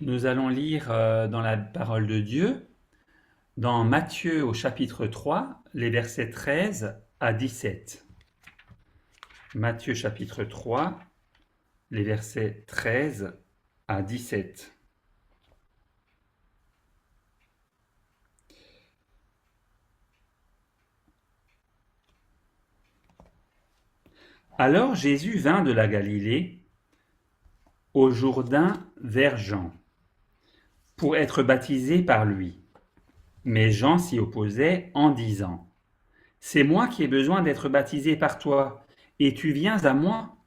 Nous allons lire dans la parole de Dieu, dans Matthieu au chapitre 3, les versets 13 à 17. Matthieu chapitre 3, les versets 13 à 17. Alors Jésus vint de la Galilée au Jourdain vers Jean, pour être baptisé par lui. Mais Jean s'y opposait en disant: C'est moi qui ai besoin d'être baptisé par toi, et tu viens à moi?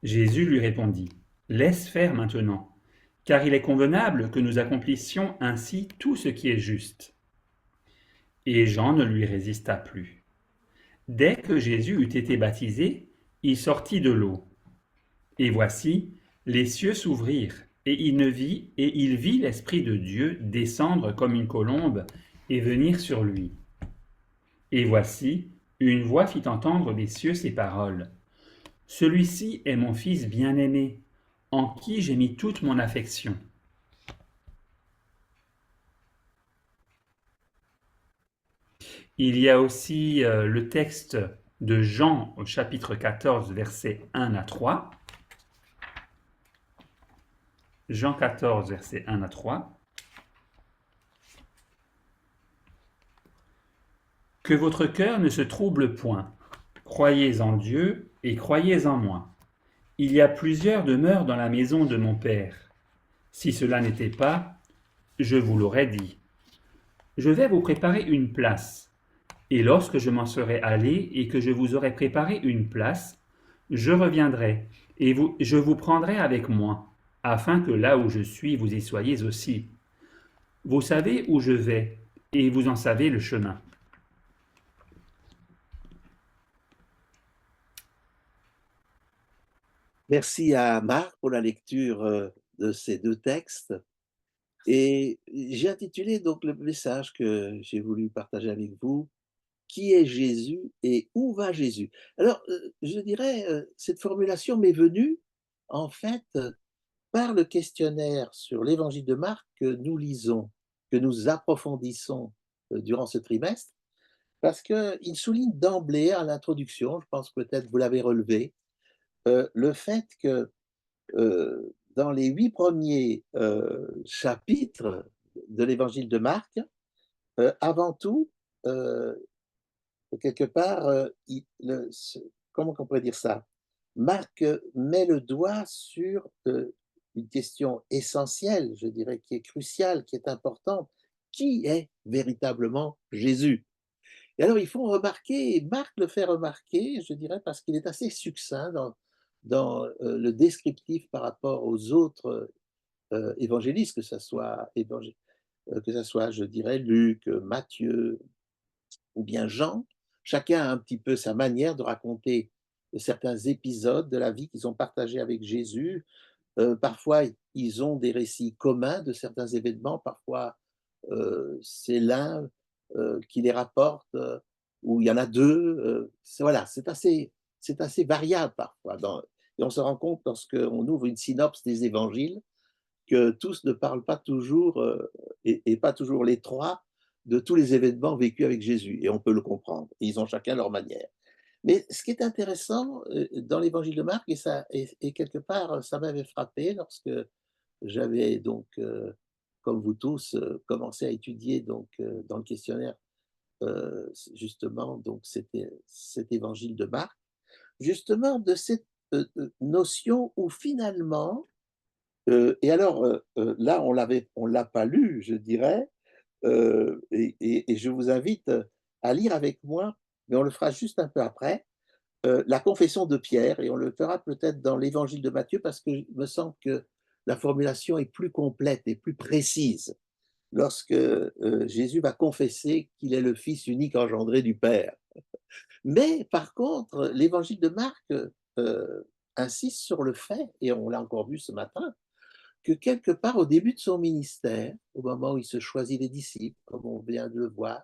Jésus lui répondit: Laisse faire maintenant, car il est convenable que nous accomplissions ainsi tout ce qui est juste. Et Jean ne lui résista plus. Dès que Jésus eut été baptisé, il sortit de l'eau. Et voici, les cieux s'ouvrirent, et il vit l'Esprit de Dieu descendre comme une colombe et venir sur lui. Et voici, une voix fit entendre des cieux ces paroles: Celui-ci est mon Fils bien-aimé, en qui j'ai mis toute mon affection. Il y a aussi le texte de Jean au chapitre 14, versets 1 à 3. Jean 14, versets 1 à 3. Que votre cœur ne se trouble point. Croyez en Dieu et croyez en moi. Il y a plusieurs demeures dans la maison de mon Père. Si cela n'était pas, je vous l'aurais dit. Je vais vous préparer une place. Et lorsque je m'en serai allé et que je vous aurai préparé une place, je reviendrai et je vous prendrai avec moi, afin que là où je suis, vous y soyez aussi. Vous savez où je vais, et vous en savez le chemin. Merci à Marc pour la lecture de ces deux textes. Et j'ai intitulé donc le message que j'ai voulu partager avec vous: Qui est Jésus et où va Jésus? Alors, je dirais, cette formulation m'est venue en fait par le questionnaire sur l'évangile de Marc que nous lisons, que nous approfondissons durant ce trimestre, parce qu'il souligne d'emblée à l'introduction, je pense peut-être vous l'avez relevé, le fait que dans les 8 premiers chapitres de l'évangile de Marc, avant tout, heu, quelque part, il le ce comment on pourrait dire ça? Marc met le doigt sur une question essentielle, je dirais, qui est cruciale, qui est importante. Qui est véritablement Jésus? Et alors ils font remarquer, et Marc le fait remarquer, je dirais, parce qu'il est assez succinct dans le descriptif par rapport aux autres évangélistes, que ça soit, je dirais, Luc, Matthieu ou bien Jean. Chacun a un petit peu sa manière de raconter certains épisodes de la vie qu'ils ont partagés avec Jésus. Parfois, ils ont des récits communs de certains événements, parfois c'est l'un qui les rapporte, ou il y en a deux. Voilà, c'est assez variable parfois. Et on se rend compte lorsqu'on ouvre une synopse des évangiles que tous ne parlent pas toujours, et pas toujours les trois, de tous les événements vécus avec Jésus, et on peut le comprendre. Ils ont chacun leur manière. Mais ce qui est intéressant dans l'évangile de Marc, et quelque part, ça m'avait frappé lorsque j'avais donc, comme vous tous, commencé à étudier donc, dans le questionnaire, justement donc cet évangile de Marc, justement de cette notion où finalement, et alors, là, on l'a pas lu, je dirais, et je vous invite à lire avec moi, mais on le fera juste un peu après, la confession de Pierre, et on le fera peut-être dans l'évangile de Matthieu parce qu'il me semble que la formulation est plus complète et plus précise lorsque, Jésus va confesser qu'il est le Fils unique engendré du Père. Mais par contre, l'évangile de Marc, insiste sur le fait, et on l'a encore vu ce matin, que quelque part au début de son ministère, au moment où il se choisit les disciples, comme on vient de le voir,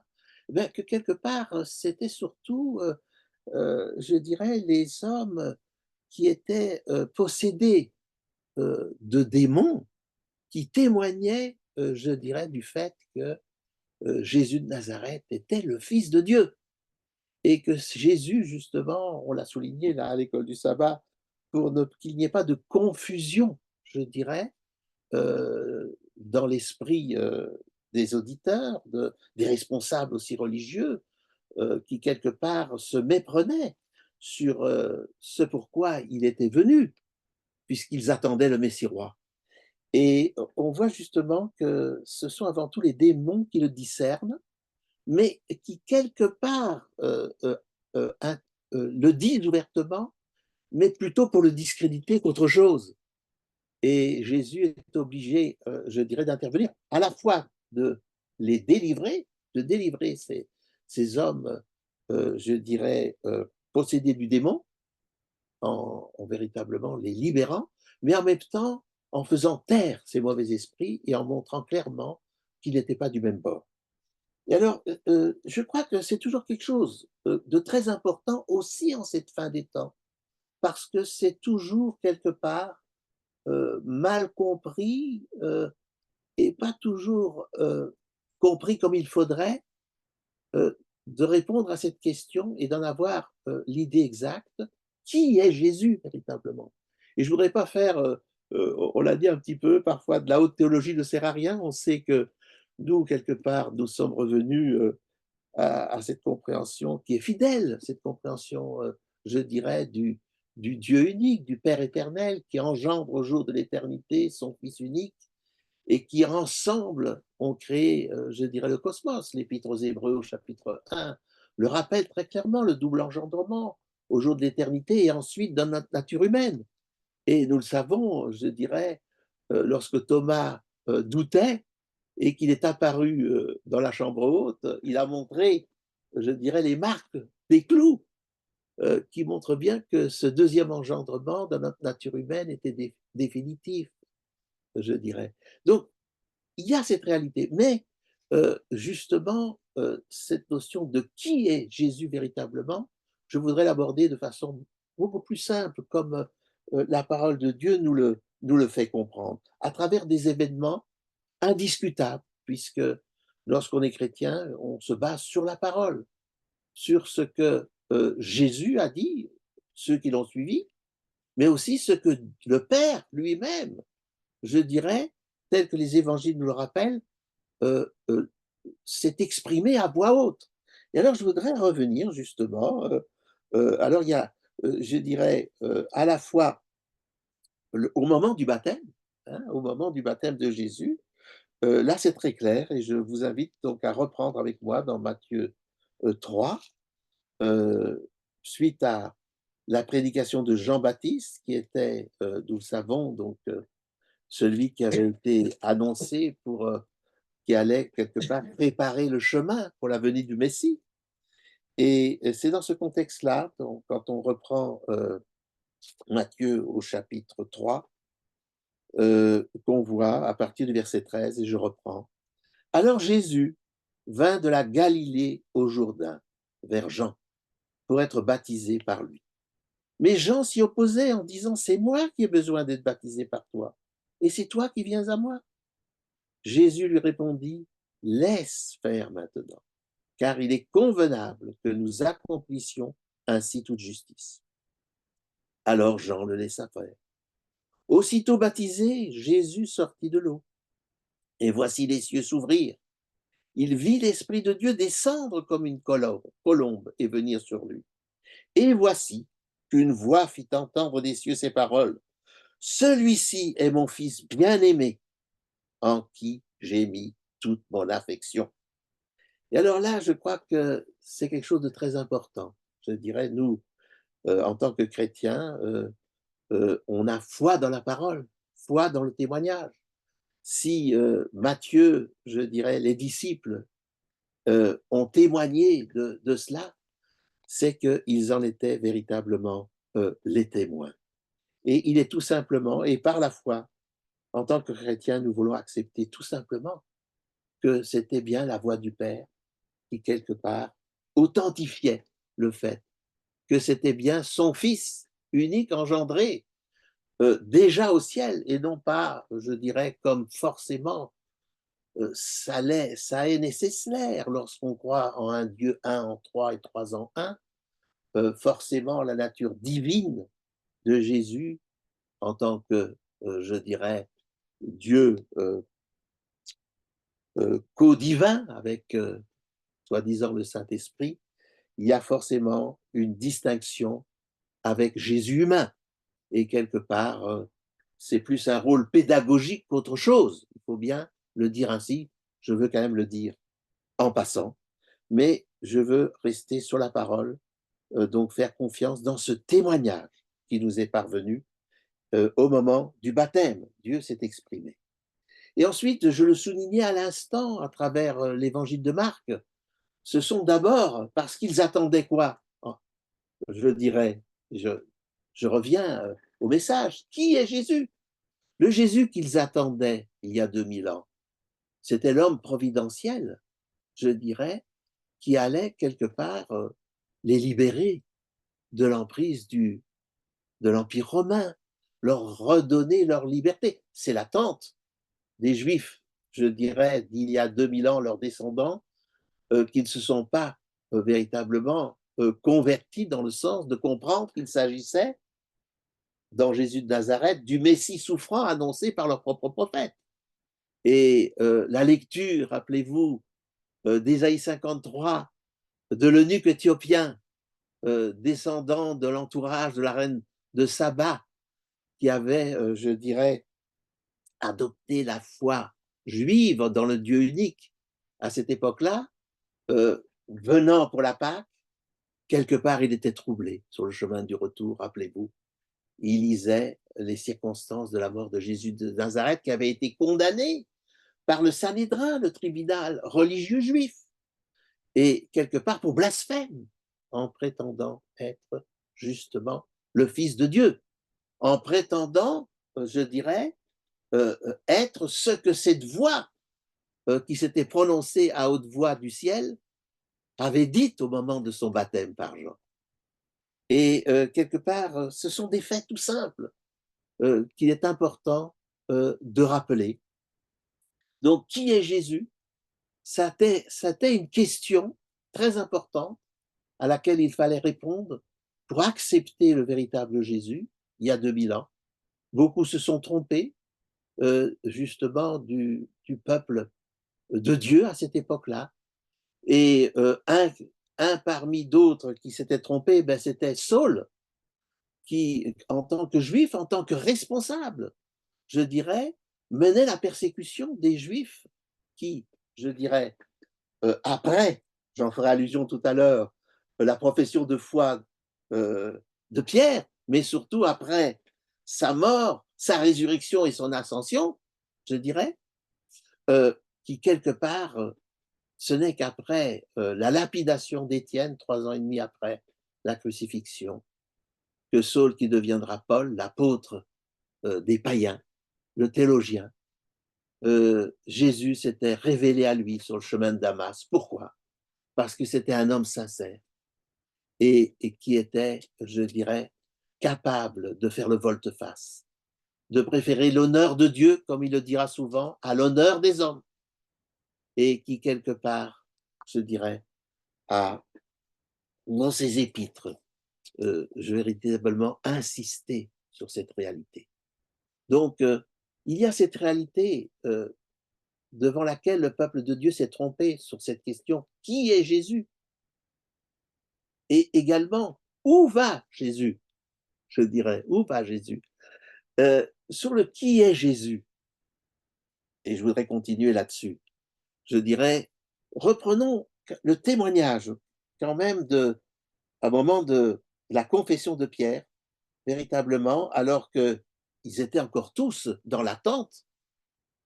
eh bien, que quelque part, c'était surtout, je dirais, les hommes qui étaient possédés de démons, qui témoignait, je dirais, du fait que Jésus de Nazareth était le Fils de Dieu. Et que Jésus, justement, on l'a souligné là à l'école du sabbat, qu'il n'y ait pas de confusion, je dirais, dans l'esprit des auditeurs, des responsables aussi religieux, qui quelque part se méprenaient sur ce pourquoi il était venu, puisqu'ils attendaient le Messie roi. Et on voit justement que ce sont avant tout les démons qui le discernent, mais qui quelque part le disent ouvertement, mais plutôt pour le discréditer qu'autre chose. Et Jésus est obligé, je dirais, d'intervenir, à la fois de les délivrer, de délivrer ces hommes, je dirais, possédés du démon, en véritablement les libérant, mais en même temps en faisant taire ces mauvais esprits et en montrant clairement qu'ils n'étaient pas du même bord. Et alors, je crois que c'est toujours quelque chose de très important aussi en cette fin des temps, parce que c'est toujours quelque part mal compris et pas toujours compris comme il faudrait, de répondre à cette question et d'en avoir l'idée exacte. Qui est Jésus véritablement? Et je ne voudrais pas faire, on l'a dit un petit peu, parfois de la haute théologie ne sert à rien. On sait que nous, quelque part, nous sommes revenus à cette compréhension qui est fidèle, cette compréhension, je dirais, du Dieu unique, du Père éternel, qui engendre au jour de l'éternité son Fils unique et qui ensemble ont créé, je dirais, le cosmos. L'Épître aux Hébreux au chapitre 1 le rappelle très clairement, le double engendrement au jour de l'éternité et ensuite dans notre nature humaine. Et nous le savons, je dirais, lorsque Thomas doutait, et qu'il est apparu dans la chambre haute, il a montré, je dirais, les marques des clous qui montrent bien que ce deuxième engendrement dans notre nature humaine était définitif, je dirais. Donc, il y a cette réalité, mais justement, cette notion de qui est Jésus véritablement, je voudrais l'aborder de façon beaucoup plus simple, comme la parole de Dieu nous le fait comprendre, à travers des événements indiscutable, puisque lorsqu'on est chrétien, on se base sur la parole, sur ce que Jésus a dit, ceux qui l'ont suivi, mais aussi ce que le Père lui-même, je dirais, tel que les évangiles nous le rappellent, euh, euh, s'est exprimé à voix haute. Et alors je voudrais revenir justement, alors il y a, je dirais, à la fois au moment du baptême, hein, au moment du baptême de Jésus, là, c'est très clair et je vous invite donc à reprendre avec moi dans Matthieu 3, heu, suite à la prédication de Jean-Baptiste qui était, nous le savons donc, celui qui avait été annoncé pour, qui allait quelque part préparer le chemin pour la venue du Messie et c'est dans ce contexte-là, donc quand on reprend, Matthieu au chapitre 3, qu'on voit à partir du verset 13 et je reprends. Alors Jésus vint de la Galilée au Jourdain, vers Jean, pour être baptisé par lui. Mais Jean s'y opposait en disant, c'est moi qui ai besoin d'être baptisé par toi, et c'est toi qui viens à moi. Jésus lui répondit, laisse faire maintenant, car il est convenable que nous accomplissions ainsi toute justice. Alors Jean le laissa faire. Aussitôt baptisé, Jésus sortit de l'eau, et voici les cieux s'ouvrir. Il vit l'Esprit de Dieu descendre comme une colombe et venir sur lui. Et voici qu'une voix fit entendre des cieux ces paroles. Celui-ci est mon Fils bien-aimé, en qui j'ai mis toute mon affection. Et alors là, je crois que c'est quelque chose de très important. Je dirais, nous, en tant que chrétiens, on a foi dans la parole, foi dans le témoignage. Si Matthieu, je dirais, les disciples ont témoigné de cela, c'est qu'ils en étaient véritablement les témoins. Et il est tout simplement, et par la foi, en tant que chrétien, nous voulons accepter tout simplement que c'était bien la voix du Père qui, quelque part, authentifiait le fait que c'était bien son Fils unique engendré, déjà au ciel et non pas, je dirais, comme forcément ça est nécessaire lorsqu'on croit en un Dieu un en trois et trois en un. Forcément, la nature divine de Jésus en tant que, je dirais, Dieu co-divin avec, soi-disant, le Saint-Esprit, il y a forcément une distinction avec Jésus humain. Et quelque part, c'est plus un rôle pédagogique qu'autre chose. Il faut bien le dire ainsi. Je veux quand même le dire en passant, mais je veux rester sur la parole, donc faire confiance dans ce témoignage qui nous est parvenu au moment du baptême. Dieu s'est exprimé. Et ensuite, je le soulignais à l'instant à travers l'évangile de Marc, ce sont d'abord parce qu'ils attendaient quoi? Oh, je dirais, je, je reviens au message. Qui est Jésus? Le Jésus qu'ils attendaient il y a 2000 ans, c'était l'homme providentiel, je dirais, qui allait quelque part les libérer de l'emprise de l'Empire romain, leur redonner leur liberté. C'est l'attente des Juifs, je dirais, d'il y a 2000 ans, leurs descendants, qui ne se sont pas véritablement convertis dans le sens de comprendre qu'il s'agissait, dans Jésus de Nazareth, du Messie souffrant annoncé par leur propre prophète. Et la lecture, rappelez-vous, d'Ésaïe 53, de l'eunuque éthiopien, descendant de l'entourage de la reine de Saba, qui avait, je dirais, adopté la foi juive dans le Dieu unique à cette époque-là, venant pour la Pâque, quelque part il était troublé sur le chemin du retour, rappelez-vous. Il lisait les circonstances de la mort de Jésus de Nazareth qui avait été condamné par le Sanhédrin, le tribunal religieux juif, et quelque part pour blasphème, en prétendant être justement le Fils de Dieu, en prétendant, je dirais, être ce que cette voix qui s'était prononcée à haute voix du ciel avait dit au moment de son baptême par Jean. Et quelque part, ce sont des faits tout simples qu'il est important de rappeler. Donc, qui est Jésus? C'était une question très importante à laquelle il fallait répondre pour accepter le véritable Jésus, il y a 2000 ans. Beaucoup se sont trompés, justement, du peuple de Dieu à cette époque-là. Et un parmi d'autres qui s'était trompé, ben, c'était Saul, qui, en tant que juif, en tant que responsable, je dirais, menait la persécution des juifs qui, je dirais, après, j'en ferai allusion tout à l'heure, la profession de foi de Pierre, mais surtout après sa mort, sa résurrection et son ascension, je dirais, qui quelque part, ce n'est qu'après la lapidation d'Étienne, 3 ans et demi après la crucifixion, que Saul, qui deviendra Paul, l'apôtre des païens, le théologien, Jésus s'était révélé à lui sur le chemin de Damas. Pourquoi? Parce que c'était un homme sincère et qui était, je dirais, capable de faire le volte-face, de préférer l'honneur de Dieu, comme il le dira souvent, à l'honneur des hommes, et qui, quelque part, je dirais, a, dans ses épîtres, véritablement insisté sur cette réalité. Donc, il y a cette réalité devant laquelle le peuple de Dieu s'est trompé sur cette question, qui est Jésus? Et également, où va Jésus? Je dirais, où va Jésus? Sur le qui est Jésus, et je voudrais continuer là-dessus, je dirais, reprenons le témoignage quand même à un moment de la confession de Pierre, véritablement, alors qu'ils étaient encore tous dans l'attente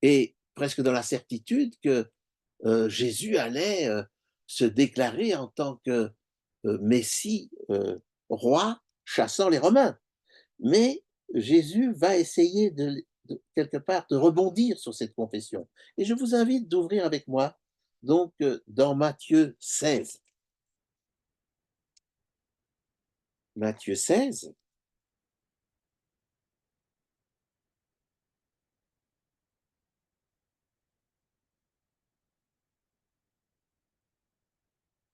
et presque dans la certitude que Jésus allait se déclarer en tant que Messie, roi, chassant les Romains. Mais Jésus va essayer quelque part de rebondir sur cette confession. Et je vous invite d'ouvrir avec moi donc dans Matthieu 16. Matthieu 16.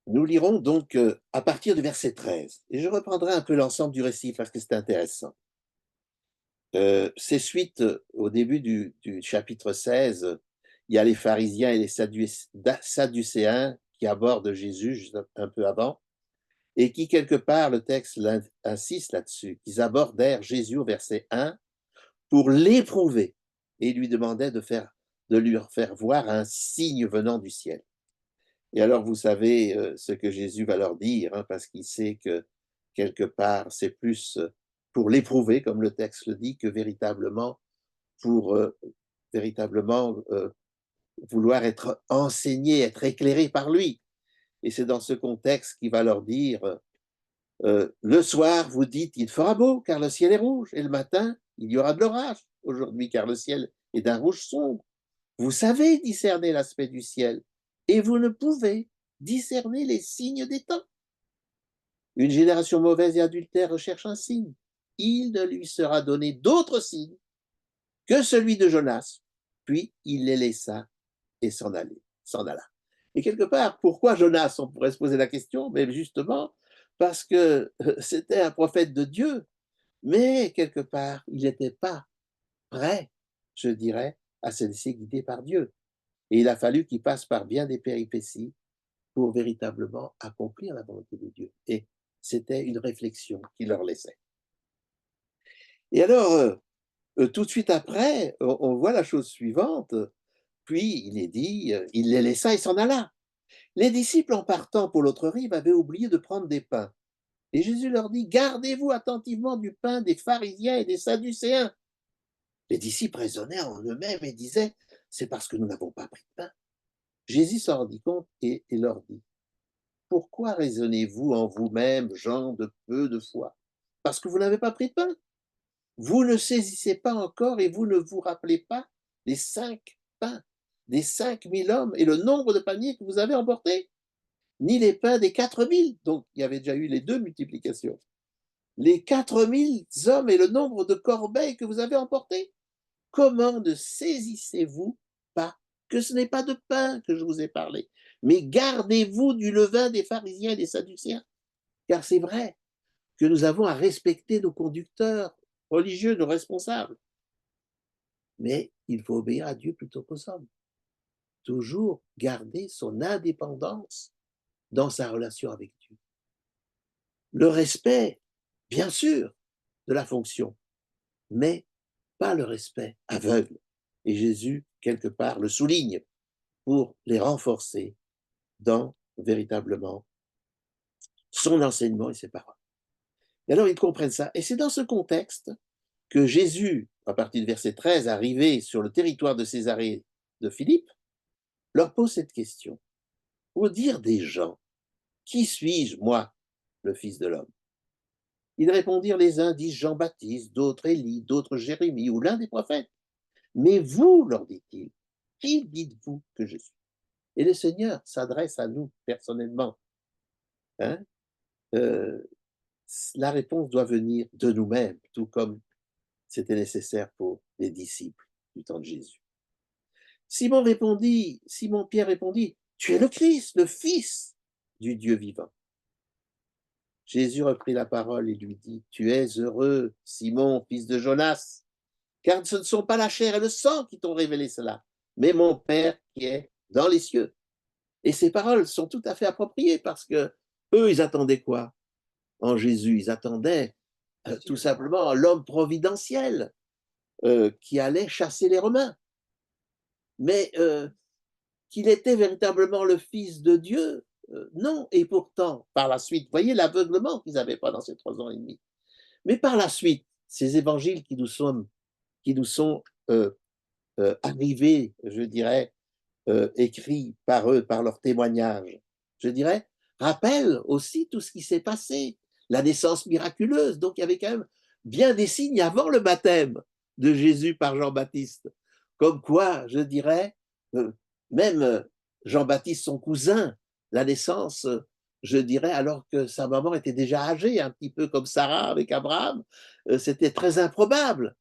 Nous lirons donc à partir du verset 13. Et je reprendrai un peu l'ensemble du récit parce que c'est intéressant. C'est suite au début du chapitre 16, il y a les pharisiens et les sadducéens qui abordent Jésus juste un peu avant, et qui, quelque part, le texte insiste là-dessus, qu'ils abordèrent Jésus au verset 1 pour l'éprouver et lui demandaient de lui faire voir un signe venant du ciel. Et alors, vous savez ce que Jésus va leur dire, hein, parce qu'il sait que, quelque part, c'est plus pour l'éprouver, comme le texte le dit, que véritablement pour véritablement vouloir être enseigné, être éclairé par lui. Et c'est dans ce contexte qu'il va leur dire le soir, vous dites, il fera beau car le ciel est rouge, et le matin, il y aura de l'orage aujourd'hui car le ciel est d'un rouge sombre. Vous savez discerner l'aspect du ciel, et vous ne pouvez discerner les signes des temps. Une génération mauvaise et adultère recherche un signe. Il ne lui sera donné d'autre signe que celui de Jonas. Puis il les laissa et s'en alla. Et quelque part, pourquoi Jonas? On pourrait se poser la question, mais justement parce que c'était un prophète de Dieu, mais quelque part, il n'était pas prêt, je dirais, à se laisser guider par Dieu. Et il a fallu qu'il passe par bien des péripéties pour véritablement accomplir la volonté de Dieu. Et c'était une réflexion qu'il leur laissait. Et alors, tout de suite après, on voit la chose suivante. Puis il est dit, il les laissa et s'en alla. Les disciples, en partant pour l'autre rive, avaient oublié de prendre des pains. Et Jésus leur dit, gardez-vous attentivement du pain des pharisiens et des sadducéens. Les disciples raisonnaient en eux-mêmes et disaient, c'est parce que nous n'avons pas pris de pain. Jésus s'en rendit compte et leur dit, pourquoi raisonnez-vous en vous-même, gens de peu de foi? Parce que vous n'avez pas pris de pain. Vous ne saisissez pas encore et vous ne vous rappelez pas les 5 pains des 5000 hommes et le nombre de paniers que vous avez emportés, ni les pains des 4000. Donc, il y avait déjà eu les 2 multiplications. Les 4000 hommes et le nombre de corbeilles que vous avez emportés. Comment ne saisissez-vous pas que ce n'est pas de pain que je vous ai parlé, mais gardez-vous du levain des pharisiens et des sadducéens? Car c'est vrai que nous avons à respecter nos conducteurs religieux, nos responsables. Mais il faut obéir à Dieu plutôt qu'aux hommes. Toujours garder son indépendance dans sa relation avec Dieu. Le respect, bien sûr, de la fonction, mais pas le respect aveugle. Et Jésus, quelque part, le souligne pour les renforcer dans véritablement son enseignement et ses paroles. Et alors ils comprennent ça. Et c'est dans ce contexte que Jésus, à partir du verset 13, arrivé sur le territoire de Césarée de Philippe, leur pose cette question. Pour dire des gens, qui suis-je, moi, le Fils de l'homme? Ils répondirent, les uns disent Jean-Baptiste, d'autres Élie, d'autres Jérémie ou l'un des prophètes. Mais vous, leur dit-il, qui dites-vous que je suis? Et le Seigneur s'adresse à nous personnellement. Hein? Euh, la réponse doit venir de nous-mêmes, tout comme c'était nécessaire pour les disciples du temps de Jésus. Simon-Pierre répondit, tu es le Christ, le Fils du Dieu vivant. Jésus reprit la parole et lui dit, tu es heureux, Simon, fils de Jonas, car ce ne sont pas la chair et le sang qui t'ont révélé cela, mais mon Père qui est dans les cieux. Et ces paroles sont tout à fait appropriées parce que eux, ils attendaient quoi en Jésus? Ils attendaient tout simplement l'homme providentiel qui allait chasser les Romains. Mais qu'il était véritablement le Fils de Dieu, non. Et pourtant, par la suite, voyez l'aveuglement qu'ils avaient pendant ces 3 ans et demi. Mais par la suite, ces évangiles qui nous sont arrivés, je dirais, écrits par eux, par leur témoignage, je dirais, rappellent aussi tout ce qui s'est passé, la naissance miraculeuse. Donc il y avait quand même bien des signes avant le baptême de Jésus par Jean-Baptiste. Comme quoi, je dirais, même Jean-Baptiste, son cousin, la naissance, je dirais, alors que sa maman était déjà âgée, un petit peu comme Sarah avec Abraham, c'était très improbable.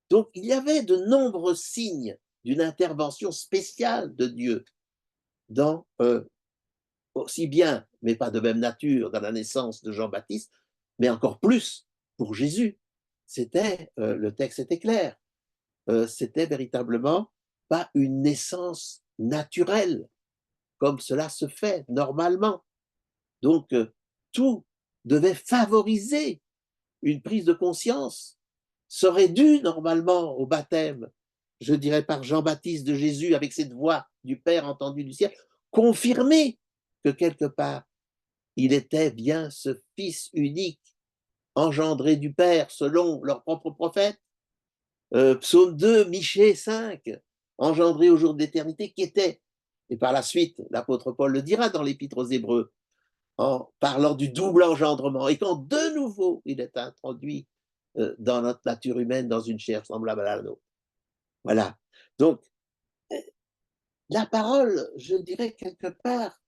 Donc il y avait de nombreux signes d'une intervention spéciale de Dieu dans aussi bien, mais pas de même nature, dans la naissance de Jean-Baptiste, mais encore plus pour Jésus. Le texte était clair, c'était véritablement pas une naissance naturelle, comme cela se fait normalement. Donc, tout devait favoriser une prise de conscience, serait dû normalement au baptême, je dirais par Jean-Baptiste de Jésus, avec cette voix du Père entendue du ciel, confirmer que quelque part, il était bien ce Fils unique, engendré du Père selon leur propre prophète. Psaume 2, Michée 5, engendré au jour d'éternité, qui était, et par la suite, l'apôtre Paul le dira dans l'Épître aux Hébreux, en parlant du double engendrement, et quand de nouveau il est introduit dans notre nature humaine, dans une chair semblable à la nôtre. Voilà. Donc, la parole, je dirais quelque part,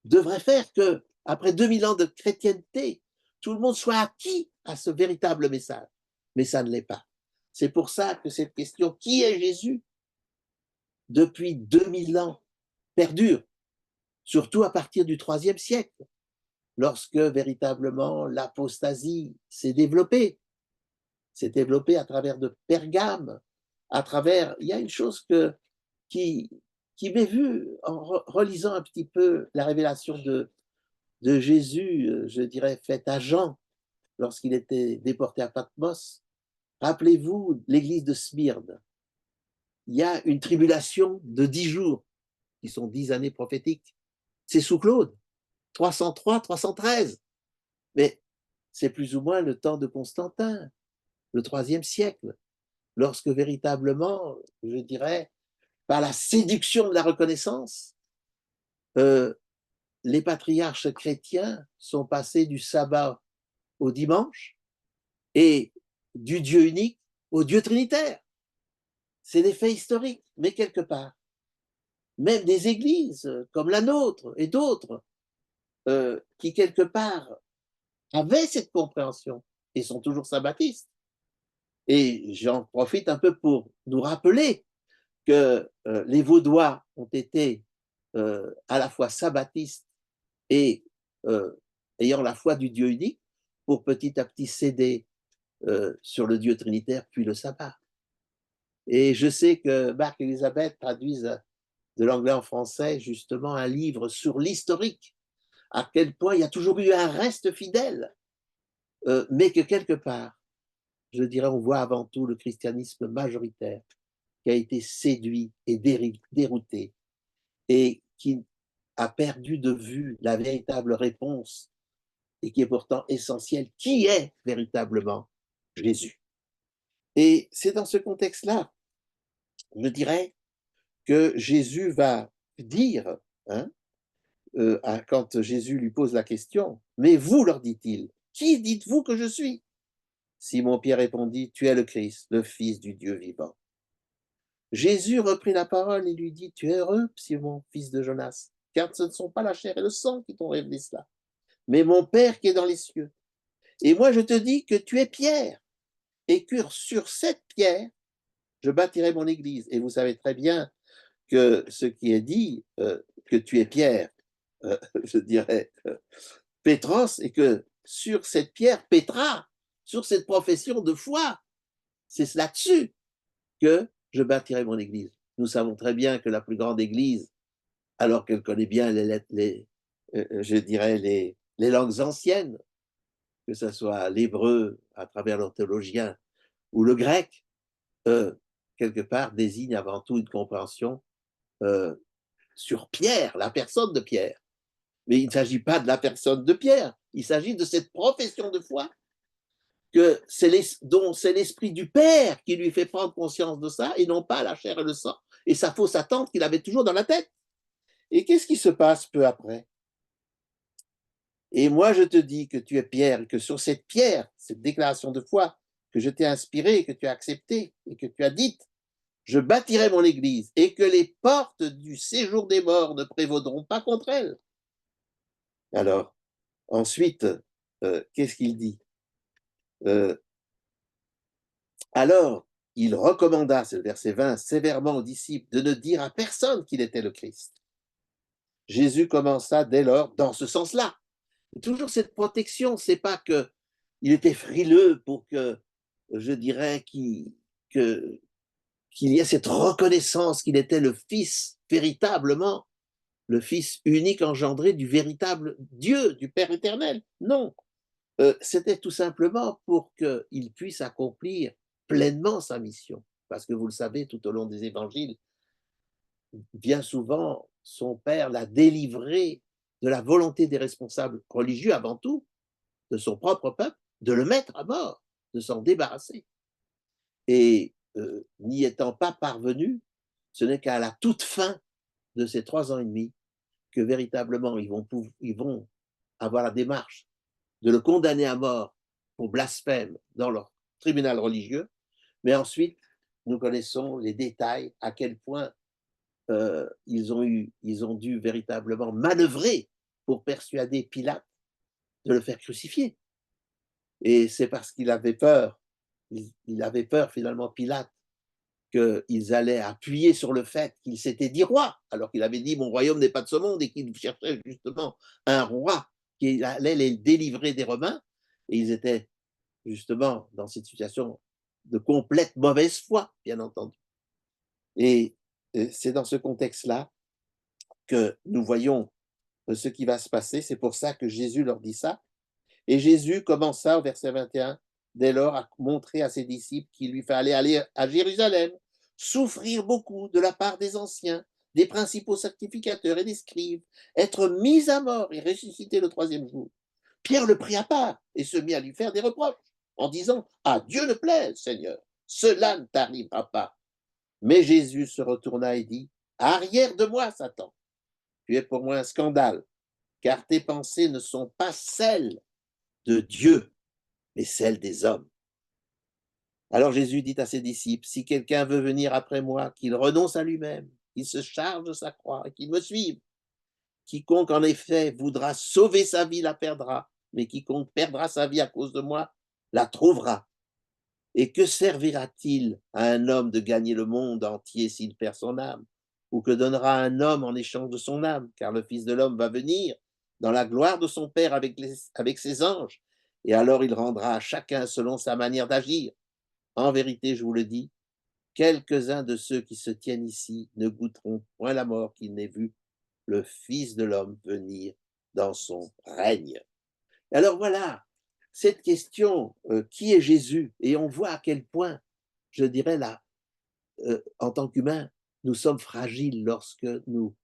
devrait faire que, après 2000 ans de chrétienté, tout le monde soit acquis à ce véritable message. Mais ça ne l'est pas. C'est pour ça que cette question, qui est Jésus, depuis 2000 ans, perdure, surtout à partir du IIIe siècle, lorsque véritablement l'apostasie s'est développée à travers de Pergame, à travers. Il y a une chose qui, qui m'est vue en relisant un petit peu la révélation de Jésus, je dirais, faite à Jean lorsqu'il était déporté à Patmos. Rappelez-vous l'église de Smyrne. Il y a une tribulation de 10 jours, qui sont 10 années prophétiques. C'est sous Claude, 303, 313. Mais c'est plus ou moins le temps de Constantin, le IIIe siècle, lorsque véritablement, je dirais, par la séduction de la reconnaissance, euh, les patriarches chrétiens sont passés du sabbat au dimanche et du Dieu unique au Dieu trinitaire. C'est des faits historiques, mais quelque part, même des églises comme la nôtre et d'autres, qui quelque part avaient cette compréhension et sont toujours sabbatistes. Et j'en profite un peu pour nous rappeler que les Vaudois ont été à la fois sabbatistes et ayant la foi du Dieu unique, pour petit à petit céder sur le Dieu trinitaire, puis le sabbat. Et je sais que Marc et Elisabeth traduisent de l'anglais en français justement un livre sur l'historique, à quel point il y a toujours eu un reste fidèle, mais que quelque part, je dirais, on voit avant tout le christianisme majoritaire qui a été séduit et dérouté, et qui a perdu de vue la véritable réponse, et qui est pourtant essentielle, qui est véritablement Jésus. Et c'est dans ce contexte-là, je dirais, que Jésus va dire, hein, quand Jésus lui pose la question, mais vous, leur dit-il, qui dites-vous que je suis? Simon-Pierre répondit, tu es le Christ, le Fils du Dieu vivant. Jésus reprit la parole et lui dit, tu es heureux, Simon, fils de Jonas, car ce ne sont pas la chair et le sang qui t'ont révélé cela, mais mon Père qui est dans les cieux. Et moi, je te dis que tu es Pierre, et que sur cette pierre, je bâtirai mon église. Et vous savez très bien que ce qui est dit, que tu es Pierre, je dirais, Pétros, et que sur cette pierre, Pétra, sur cette profession de foi, c'est là-dessus que je bâtirai mon église. Nous savons très bien que la plus grande église, alors qu'elle connaît bien je dirais les langues anciennes, que ce soit l'hébreu à travers leurs théologiens ou le grec, quelque part désigne avant tout une compréhension euh, sur Pierre, la personne de Pierre. Mais il ne s'agit pas de la personne de Pierre, il s'agit de cette profession de foi dont c'est l'esprit du Père qui lui fait prendre conscience de ça, et non pas la chair et le sang, et sa fausse attente qu'il avait toujours dans la tête. Et qu'est-ce qui se passe peu après? Et moi, je te dis que tu es Pierre, et que sur cette pierre, cette déclaration de foi que je t'ai inspirée, que tu as acceptée et que tu as dite, je bâtirai mon église, et que les portes du séjour des morts ne prévaudront pas contre elle. Alors, ensuite, qu'est-ce qu'il dit? Alors, il recommanda, c'est le verset 20, sévèrement aux disciples de ne dire à personne qu'il était le Christ. Jésus commença dès lors dans ce sens-là. Toujours cette protection, c'est pas qu'il était frileux pour que, je dirais, qu'il y ait cette reconnaissance qu'il était le Fils, véritablement, le Fils unique engendré du véritable Dieu, du Père éternel. Non, c'était tout simplement pour qu'il puisse accomplir pleinement sa mission. Parce que vous le savez, tout au long des évangiles, bien souvent, son Père l'a délivré de la volonté des responsables religieux avant tout, de son propre peuple, de le mettre à mort, de s'en débarrasser. Et n'y étant pas parvenu, ce n'est qu'à la toute fin de ces 3 ans et demi que véritablement ils vont avoir la démarche de le condamner à mort pour blasphème dans leur tribunal religieux. Mais ensuite, nous connaissons les détails, à quel point ils ont dû véritablement manœuvrer pour persuader Pilate de le faire crucifier. Et c'est parce qu'il avait peur, il avait peur finalement Pilate, qu'ils allaient appuyer sur le fait qu'il s'était dit roi, alors qu'il avait dit mon royaume n'est pas de ce monde et qu'il cherchait justement un roi qui allait les délivrer des Romains. Et ils étaient justement dans cette situation de complète mauvaise foi, bien entendu. Et c'est dans ce contexte-là que nous voyons ce qui va se passer. C'est pour ça que Jésus leur dit ça. Et Jésus commença, au verset 21, dès lors à montrer à ses disciples qu'il lui fallait aller à Jérusalem, souffrir beaucoup de la part des anciens, des principaux sacrificateurs et des scribes, être mis à mort et ressusciter le troisième jour. Pierre le prit à part et se mit à lui faire des reproches en disant « À Dieu ne plaise, Seigneur, cela ne t'arrivera pas. » Mais Jésus se retourna et dit « Arrière de moi, Satan, tu es pour moi un scandale, car tes pensées ne sont pas celles de Dieu, mais celles des hommes. » Alors Jésus dit à ses disciples, si quelqu'un veut venir après moi, qu'il renonce à lui-même, qu'il se charge de sa croix et qu'il me suive. Quiconque en effet voudra sauver sa vie la perdra, mais quiconque perdra sa vie à cause de moi la trouvera. Et que servira-t-il à un homme de gagner le monde entier s'il perd son âme? Ou que donnera un homme en échange de son âme? Car le Fils de l'homme va venir dans la gloire de son Père avec ses anges, et alors il rendra à chacun selon sa manière d'agir. En vérité, je vous le dis, quelques-uns de ceux qui se tiennent ici ne goûteront point la mort qu'ils n'aient vu le Fils de l'homme venir dans son règne. Alors voilà, cette question, qui est Jésus? Et on voit à quel point, je dirais là, en tant qu'humains, nous sommes fragiles lorsque nous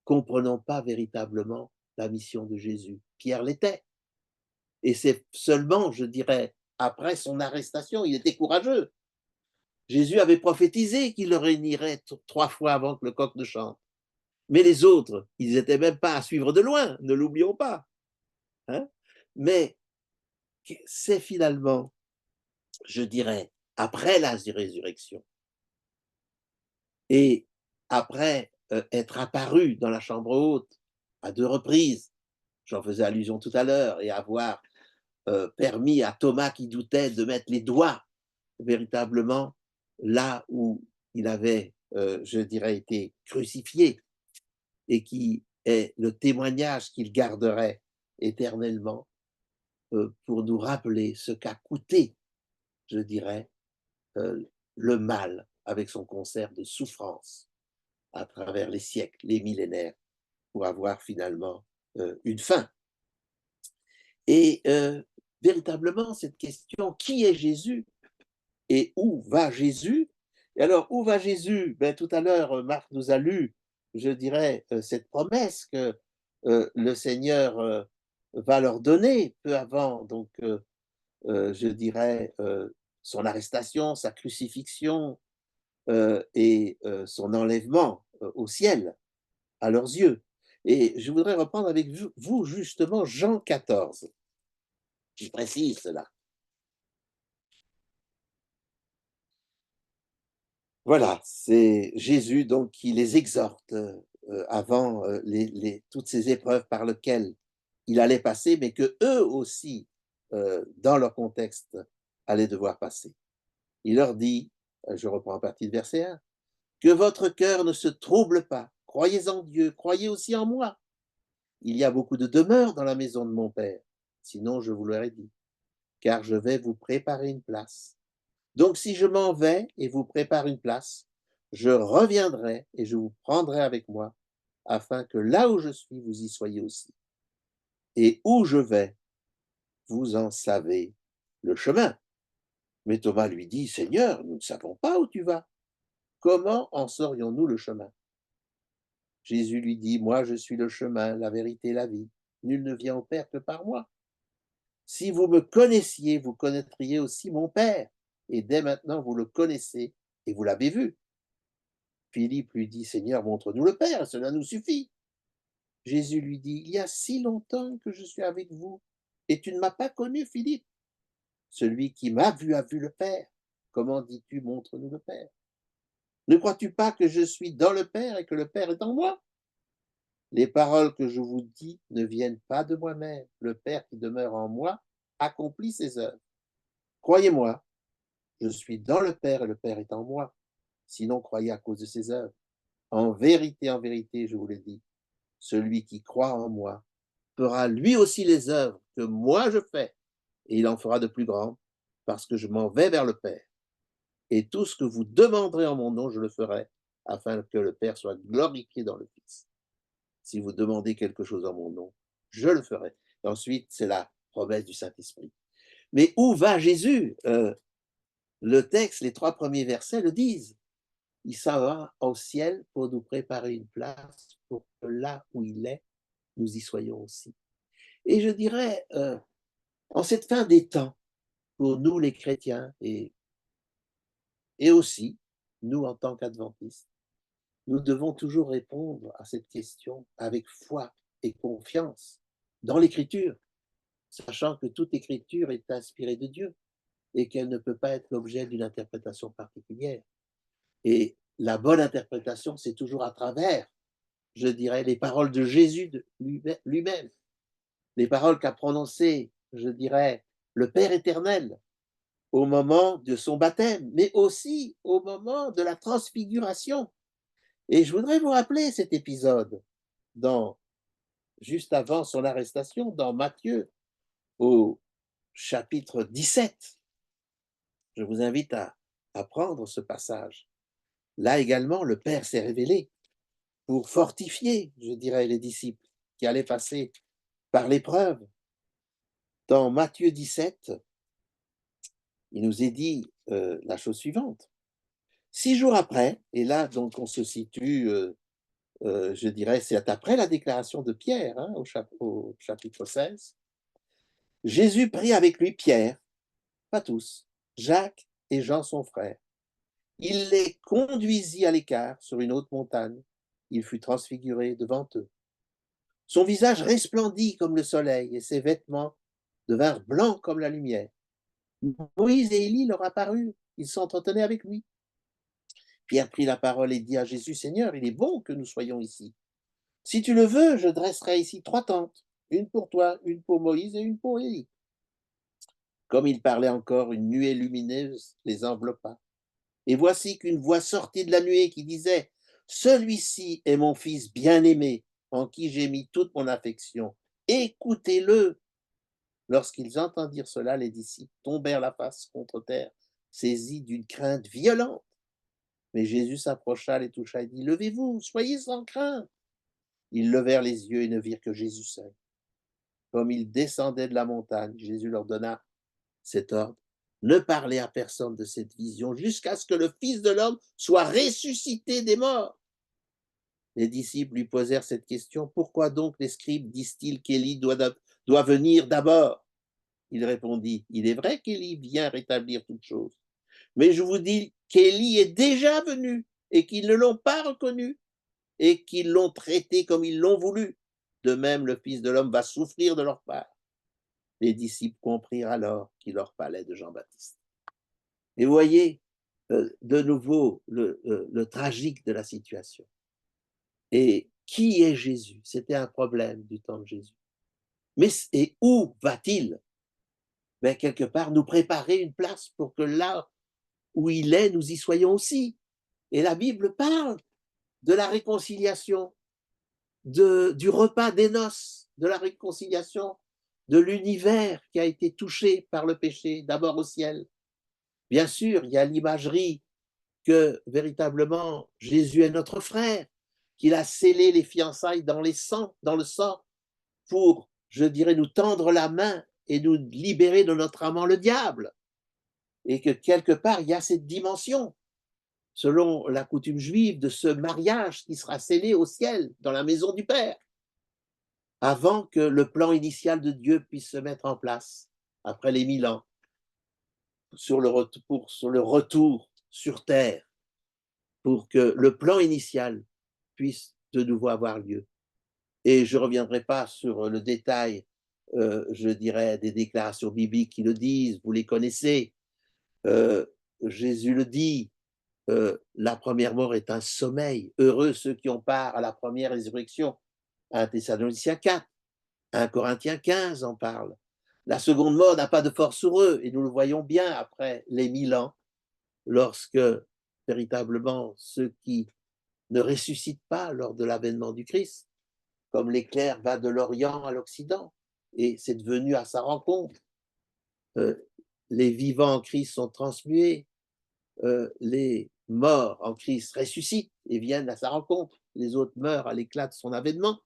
comprenons pas véritablement la mission de Jésus. Pierre l'était. Et c'est seulement, je dirais, après son arrestation, il était courageux. Jésus avait prophétisé qu'il le réunirait 3 fois avant que le coq ne chante. Mais les autres, ils n'étaient même pas à suivre de loin, ne l'oublions pas. Hein. Mais c'est finalement, je dirais, après la résurrection et après être apparu dans la chambre haute à 2 reprises, j'en faisais allusion tout à l'heure, et avoir permis à Thomas qui doutait de mettre les doigts véritablement là où il avait, je dirais, été crucifié, et qui est le témoignage qu'il garderait éternellement pour nous rappeler ce qu'a coûté, je dirais, le mal avec son concert de souffrance à travers les siècles, les millénaires, pour avoir finalement une fin. Et véritablement, cette question, qui est Jésus et où va Jésus? Et alors, où va Jésus? Ben, tout à l'heure, Marc nous a lu, je dirais, cette promesse que le Seigneur va leur donner peu avant, donc, je dirais, son arrestation, sa crucifixion et son enlèvement au ciel, à leurs yeux. Et je voudrais reprendre avec vous justement Jean 14. Je précise cela. Voilà, c'est Jésus donc qui les exhorte avant toutes ces épreuves par lesquelles il allait passer, mais que eux aussi, dans leur contexte, allaient devoir passer. Il leur dit, je reprends à partir du verset 1, que votre cœur ne se trouble pas. croyez en Dieu, croyez aussi en moi. Il y a beaucoup de demeures dans la maison de mon Père, sinon je vous l'aurais dit, car je vais vous préparer une place. Donc si je m'en vais et vous prépare une place, je reviendrai et je vous prendrai avec moi, afin que là où je suis, vous y soyez aussi. Et où je vais, vous en savez le chemin. Mais Thomas lui dit, Seigneur, nous ne savons pas où tu vas. Comment en saurions-nous le chemin? Jésus lui dit, moi je suis le chemin, la vérité et la vie. Nul ne vient au Père que par moi. Si vous me connaissiez, vous connaîtriez aussi mon Père. Et dès maintenant, vous le connaissez et vous l'avez vu. Philippe lui dit, Seigneur, montre-nous le Père, cela nous suffit. Jésus lui dit, il y a si longtemps que je suis avec vous, et tu ne m'as pas connu, Philippe. Celui qui m'a vu a vu le Père. Comment dis-tu, montre-nous le Père? Ne crois-tu pas que je suis dans le Père et que le Père est en moi? Les paroles que je vous dis ne viennent pas de moi-même. Le Père qui demeure en moi accomplit ses œuvres. Croyez-moi, je suis dans le Père et le Père est en moi. Sinon, croyez à cause de ses œuvres. En vérité, je vous le dis, celui qui croit en moi fera lui aussi les œuvres que moi je fais, et il en fera de plus grandes, parce que je m'en vais vers le Père. Et tout ce que vous demanderez en mon nom, je le ferai, afin que le Père soit glorifié dans le Fils. Si vous demandez quelque chose en mon nom, je le ferai. Et ensuite, c'est la promesse du Saint-Esprit. Mais où va Jésus? Le texte, les 3 premiers versets le disent. Il s'en va au ciel pour nous préparer une place pour que là où il est, nous y soyons aussi. Et je dirais, en cette fin des temps, pour nous les chrétiens et aussi nous en tant qu'adventistes, nous devons toujours répondre à cette question avec foi et confiance dans l'écriture, sachant que toute écriture est inspirée de Dieu et qu'elle ne peut pas être l'objet d'une interprétation particulière. Et la bonne interprétation, c'est toujours à travers, je dirais, les paroles de Jésus lui-même, les paroles qu'a prononcées, je dirais, le Père éternel au moment de son baptême, mais aussi au moment de la transfiguration. Et je voudrais vous rappeler cet épisode dans, juste avant son arrestation, dans Matthieu, au chapitre 17. Je vous invite à prendre ce passage. Là également, le Père s'est révélé pour fortifier, je dirais, les disciples qui allaient passer par l'épreuve. Dans Matthieu 17, il nous est dit la chose suivante. 6 jours après, et là donc on se situe, je dirais, c'est après la déclaration de Pierre, hein, au chapitre 16, Jésus prit avec lui Pierre, pas tous, Jacques et Jean son frère. Il les conduisit à l'écart sur une haute montagne. Il fut transfiguré devant eux. Son visage resplendit comme le soleil et ses vêtements devinrent blancs comme la lumière. Moïse et Élie leur apparurent. Ils s'entretenaient avec lui. Pierre prit la parole et dit à Jésus, Seigneur, il est bon que nous soyons ici. Si tu le veux, je dresserai ici 3 tentes, une pour toi, une pour Moïse et une pour Élie. Comme il parlait encore, une nuée lumineuse les enveloppa. Et voici qu'une voix sortit de la nuée qui disait, celui-ci est mon fils bien-aimé, en qui j'ai mis toute mon affection. Écoutez-le. Lorsqu'ils entendirent cela, les disciples tombèrent la face contre terre, saisis d'une crainte violente. Mais Jésus s'approcha, les toucha et dit, levez-vous, soyez sans crainte. Ils levèrent les yeux et ne virent que Jésus seul. Comme ils descendaient de la montagne, Jésus leur donna cet ordre, ne parlez à personne de cette vision jusqu'à ce que le Fils de l'homme soit ressuscité des morts. Les disciples lui posèrent cette question, pourquoi donc les scribes disent-ils qu'Élie doit venir d'abord? Il répondit, il est vrai qu'Élie vient rétablir toutes choses, mais je vous dis qu'Élie est déjà venu et qu'ils ne l'ont pas reconnu et qu'ils l'ont traité comme ils l'ont voulu. De même, le Fils de l'homme va souffrir de leur part. Les disciples comprirent alors qu'il leur parlait de Jean-Baptiste. Et vous voyez, de nouveau, le tragique de la situation. Et qui est Jésus? C'était un problème du temps de Jésus. Mais et où va-t-il? Ben, quelque part, nous préparer une place pour que là où il est, nous y soyons aussi. Et la Bible parle de la réconciliation, du repas des noces, de la réconciliation de l'univers qui a été touché par le péché, d'abord au ciel. Bien sûr, il y a l'imagerie que véritablement Jésus est notre frère, qu'il a scellé les fiançailles dans le sang, pour, je dirais, nous tendre la main et nous libérer de notre amant le diable. Et que quelque part, il y a cette dimension, selon la coutume juive, de ce mariage qui sera scellé au ciel, dans la maison du Père, avant que le plan initial de Dieu puisse se mettre en place, après les 1000 ans, sur le retour sur terre, pour que le plan initial puisse de nouveau avoir lieu. Et je ne reviendrai pas sur le détail, je dirais, des déclarations bibliques qui le disent, vous les connaissez. Jésus le dit, la première mort est un sommeil. Heureux ceux qui ont part à la première résurrection. 1 Thessaloniciens 4, 1 Corinthiens 15 en parle. La seconde mort n'a pas de force sur eux, et nous le voyons bien après les 1000 ans, lorsque véritablement ceux qui ne ressuscitent pas lors de l'avènement du Christ, comme l'éclair va de l'Orient à l'Occident, et c'est devenu à sa rencontre. Les vivants en Christ sont transmués, les morts en Christ ressuscitent et viennent à sa rencontre, les autres meurent à l'éclat de son avènement.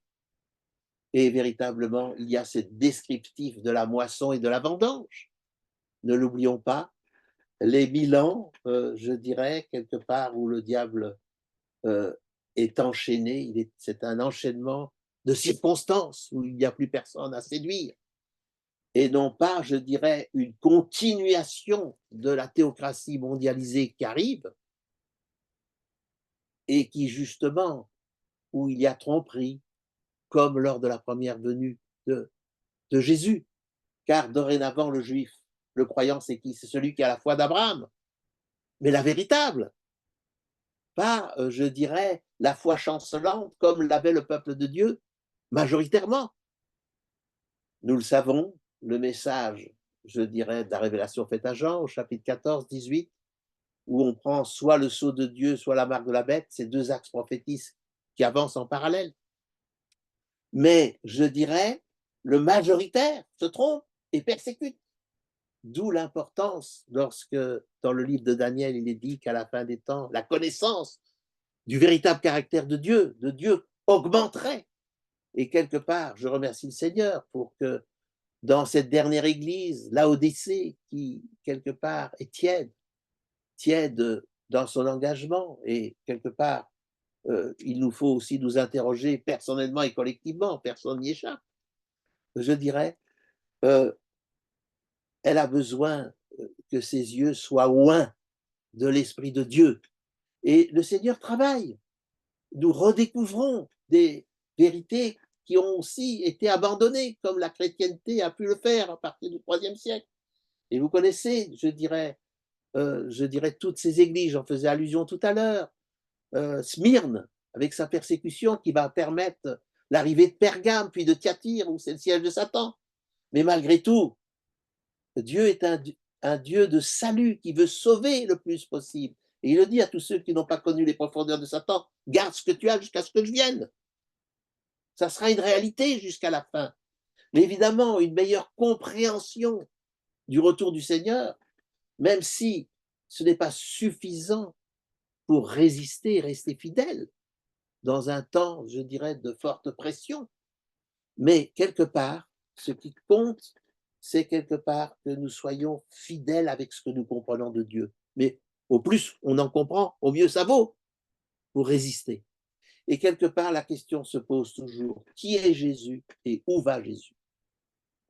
Et véritablement, il y a ce descriptif de la moisson et de la vendange. Ne l'oublions pas, les 1000 ans, je dirais, quelque part où le diable est enchaîné, c'est un enchaînement de circonstances où il n'y a plus personne à séduire, et non pas, je dirais, une continuation de la théocratie mondialisée qui arrive et qui, justement, où il y a tromperie, comme lors de la première venue de Jésus, car dorénavant, le juif, le croyant, c'est qui? C'est celui qui a la foi d'Abraham, mais la véritable, pas, je dirais, la foi chancelante comme l'avait le peuple de Dieu, majoritairement. Nous le savons, le message, je dirais, de la révélation faite à Jean, au chapitre 14, 18, où on prend soit le sceau de Dieu, soit la marque de la bête, ces deux axes prophétiques qui avancent en parallèle. Mais, je dirais, le majoritaire se trompe et persécute. D'où l'importance, lorsque, dans le livre de Daniel, il est dit qu'à la fin des temps, la connaissance du véritable caractère de Dieu augmenterait. Et quelque part, je remercie le Seigneur pour que dans cette dernière église, Laodicée, qui quelque part est tiède dans son engagement, et quelque part, il nous faut aussi nous interroger personnellement et collectivement, personne n'y échappe, je dirais, euh, elle a besoin que ses yeux soient oints de l'Esprit de Dieu. Et le Seigneur travaille. Nous redécouvrons des vérités qui ont aussi été abandonnées, comme la chrétienté a pu le faire à partir du IIIe siècle. Et vous connaissez, je dirais toutes ces églises, j'en faisais allusion tout à l'heure, Smyrne, avec sa persécution qui va permettre l'arrivée de Pergame, puis de Thyatire, où c'est le siège de Satan. Mais malgré tout, Dieu est un Dieu de salut qui veut sauver le plus possible. Et il le dit à tous ceux qui n'ont pas connu les profondeurs de Satan, garde ce que tu as jusqu'à ce que je vienne. Ça sera une réalité jusqu'à la fin. Mais évidemment, une meilleure compréhension du retour du Seigneur, même si ce n'est pas suffisant pour résister et rester fidèle dans un temps, je dirais, de forte pression. Mais quelque part, ce qui compte, c'est quelque part que nous soyons fidèles avec ce que nous comprenons de Dieu. Mais au plus on en comprend, au mieux ça vaut pour résister. Et quelque part, la question se pose toujours, qui est Jésus et où va Jésus?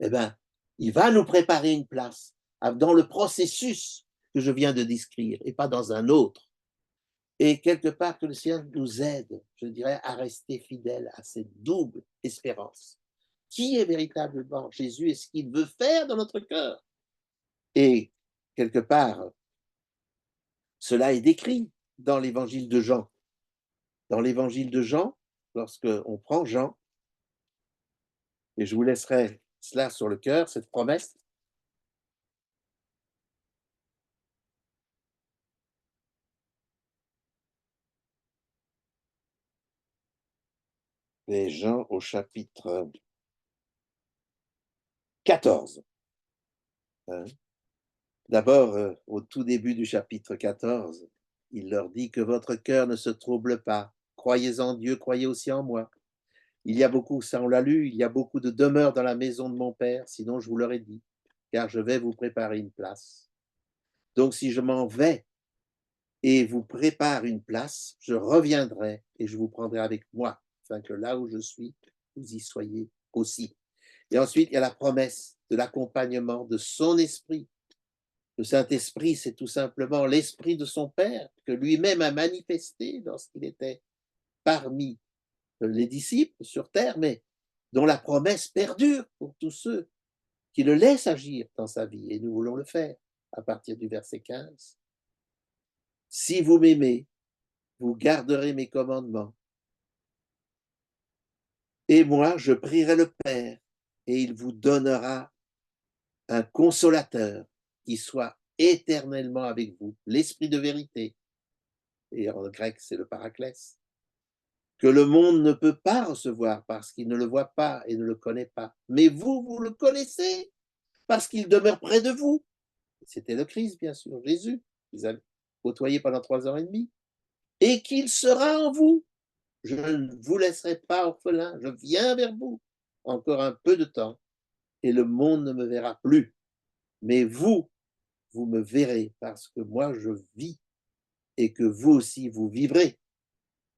Eh bien, il va nous préparer une place dans le processus que je viens de décrire et pas dans un autre. Et quelque part, que le Seigneur nous aide, je dirais, à rester fidèles à cette double espérance. Qui est véritablement Jésus et ce qu'il veut faire dans notre cœur? Et quelque part, cela est décrit dans l'évangile de Jean. Dans l'évangile de Jean, lorsqu'on prend Jean, et je vous laisserai cela sur le cœur, cette promesse, Et Jean au chapitre 14. Hein. D'abord, au tout début du chapitre 14, il leur dit que votre cœur ne se trouble pas. Croyez en Dieu, croyez aussi en moi. Il y a beaucoup, ça on l'a lu, il y a beaucoup de demeures dans la maison de mon Père, sinon je vous l'aurais dit, car je vais vous préparer une place. Donc si je m'en vais et vous prépare une place, je reviendrai et je vous prendrai avec moi, afin que là où je suis, vous y soyez aussi. Et ensuite, il y a la promesse de l'accompagnement de son esprit. Le Saint-Esprit, c'est tout simplement l'esprit de son Père, que lui-même a manifesté lorsqu'il était parmi les disciples sur terre, mais dont la promesse perdure pour tous ceux qui le laissent agir dans sa vie. Et nous voulons le faire à partir du verset 15. Si vous m'aimez, vous garderez mes commandements. Et moi, je prierai le Père, et il vous donnera un consolateur qui soit éternellement avec vous, l'esprit de vérité. Et en grec, c'est le paraclès, que le monde ne peut pas recevoir parce qu'il ne le voit pas et ne le connaît pas. Mais vous, vous le connaissez parce qu'il demeure près de vous. C'était le Christ, bien sûr, Jésus, qu'ils avaient côtoyé pendant 3 ans et demi, et qu'il sera en vous. Je ne vous laisserai pas orphelin, je viens vers vous encore un peu de temps, et le monde ne me verra plus. Mais vous, vous me verrez parce que moi je vis et que vous aussi vous vivrez.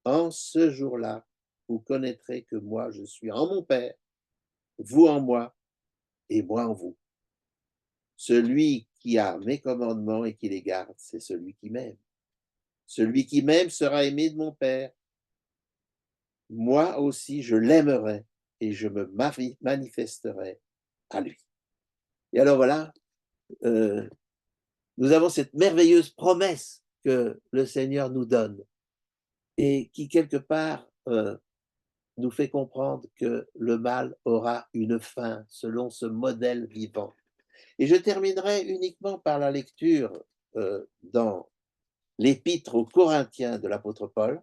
En ce jour-là, vous connaîtrez que moi je suis en mon Père, vous en moi et moi en vous. Celui qui a mes commandements et qui les garde, c'est celui qui m'aime. Celui qui m'aime sera aimé de mon Père. Moi aussi, je l'aimerai et je me manifesterai à lui. Et alors voilà, nous avons cette merveilleuse promesse que le Seigneur nous donne et qui, quelque part, nous fait comprendre que le mal aura une fin selon ce modèle vivant. Et je terminerai uniquement par la lecture dans l'épître aux Corinthiens de l'apôtre Paul,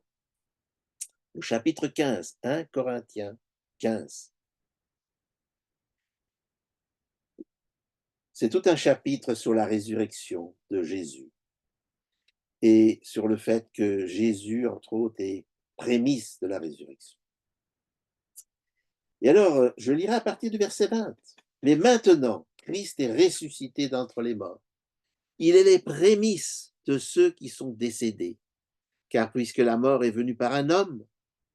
au chapitre 15, 1 Corinthiens 15. C'est tout un chapitre sur la résurrection de Jésus et sur le fait que Jésus, entre autres, est prémisse de la résurrection. Et alors, je lirai à partir du verset 20. Mais maintenant, Christ est ressuscité d'entre les morts. Il est les prémices de ceux qui sont décédés. Car puisque la mort est venue par un homme,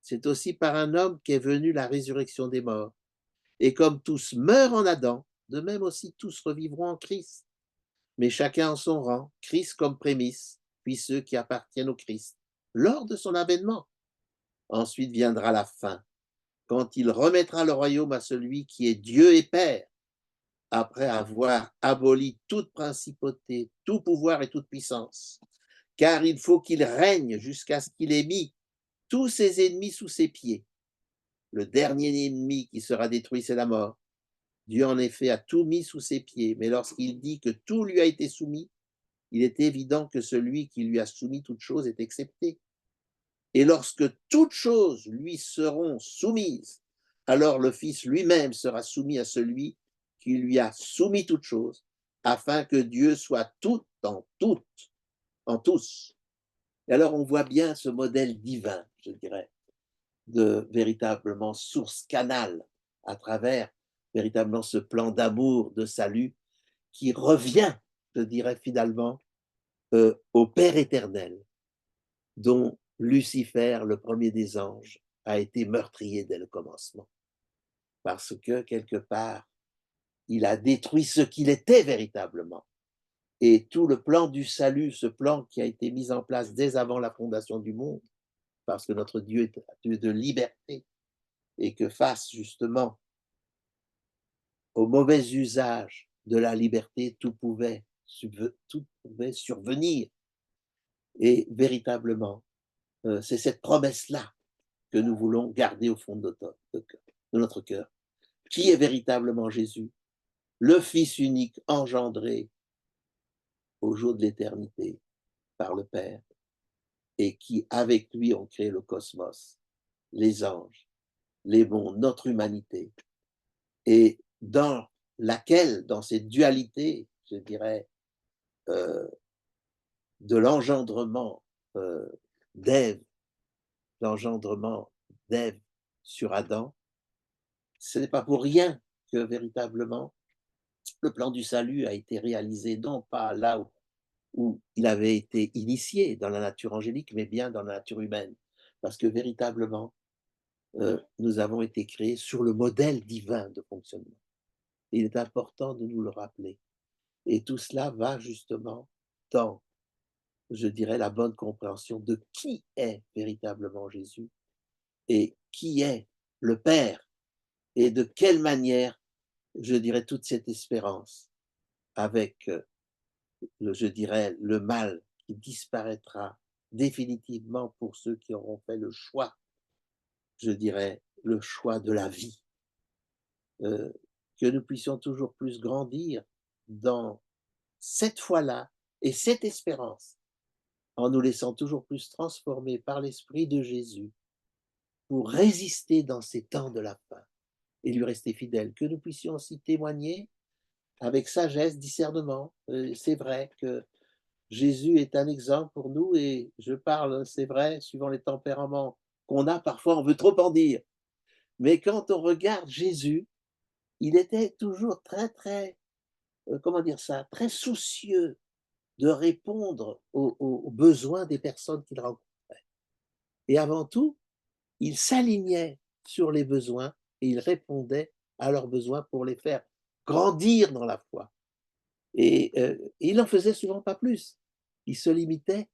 c'est aussi par un homme qu'est venue la résurrection des morts. Et comme tous meurent en Adam, de même aussi tous revivront en Christ. Mais chacun en son rang, Christ comme prémisse, puis ceux qui appartiennent au Christ, lors de son avènement. Ensuite viendra la fin, quand il remettra le royaume à celui qui est Dieu et Père, après avoir aboli toute principauté, tout pouvoir et toute puissance. Car il faut qu'il règne jusqu'à ce qu'il ait mis tous ses ennemis sous ses pieds. Le dernier ennemi qui sera détruit, c'est la mort. Dieu, en effet, a tout mis sous ses pieds, mais lorsqu'il dit que tout lui a été soumis, il est évident que celui qui lui a soumis toute chose est excepté. Et lorsque toutes choses lui seront soumises, alors le Fils lui-même sera soumis à celui qui lui a soumis toutes choses, afin que Dieu soit tout en tous. Et alors on voit bien ce modèle divin, je dirais, de véritablement source canal à travers véritablement ce plan d'amour, de salut qui revient, je dirais finalement, au Père éternel, dont Lucifer, le premier des anges, a été meurtrier dès le commencement. Parce que, quelque part, il a détruit ce qu'il était véritablement. Et tout le plan du salut, ce plan qui a été mis en place dès avant la fondation du monde, parce que notre Dieu est un Dieu de liberté, et que face justement au mauvais usage de la liberté, tout pouvait survenir. Et véritablement, c'est cette promesse-là que nous voulons garder au fond de notre cœur. Qui est véritablement Jésus? Le Fils unique engendré au jour de l'éternité par le Père et qui, avec lui, ont créé le cosmos, les anges, les mondes, notre humanité, et dans laquelle, dans cette dualité, je dirais, euh, de l'engendrement euh, d'Ève, l'engendrement d'Ève sur Adam, ce n'est pas pour rien que véritablement le plan du salut a été réalisé, non pas là où il avait été initié dans la nature angélique, mais bien dans la nature humaine. Parce que véritablement, nous avons été créés sur le modèle divin de fonctionnement. Il est important de nous le rappeler. Et tout cela va justement dans, je dirais, la bonne compréhension de qui est véritablement Jésus et qui est le Père et de quelle manière, je dirais, toute cette espérance avec, je dirais, le mal qui disparaîtra définitivement pour ceux qui auront fait le choix, je dirais, le choix de la vie. Euh, que nous puissions toujours plus grandir dans cette foi-là et cette espérance, en nous laissant toujours plus transformer par l'Esprit de Jésus pour résister dans ces temps de la fin et lui rester fidèle. Que nous puissions aussi témoigner avec sagesse, discernement. C'est vrai que Jésus est un exemple pour nous et je parle, c'est vrai, suivant les tempéraments qu'on a, parfois on veut trop en dire. Mais quand on regarde Jésus, il était toujours très, très, comment dire ça, très soucieux de répondre aux besoins des personnes qu'il rencontrait. Et avant tout, il s'alignait sur les besoins et il répondait à leurs besoins pour les faire grandir dans la foi. Et il n'en faisait souvent pas plus. Il se limitait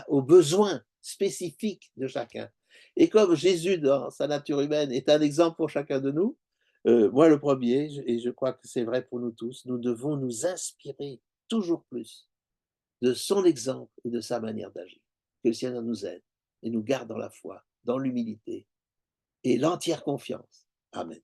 aux besoins spécifiques de chacun. Et comme Jésus, dans sa nature humaine, est un exemple pour chacun de nous, moi le premier, et je crois que c'est vrai pour nous tous, nous devons nous inspirer toujours plus de son exemple et de sa manière d'agir. Que le Seigneur nous aide et nous garde dans la foi, dans l'humilité et l'entière confiance. Amen.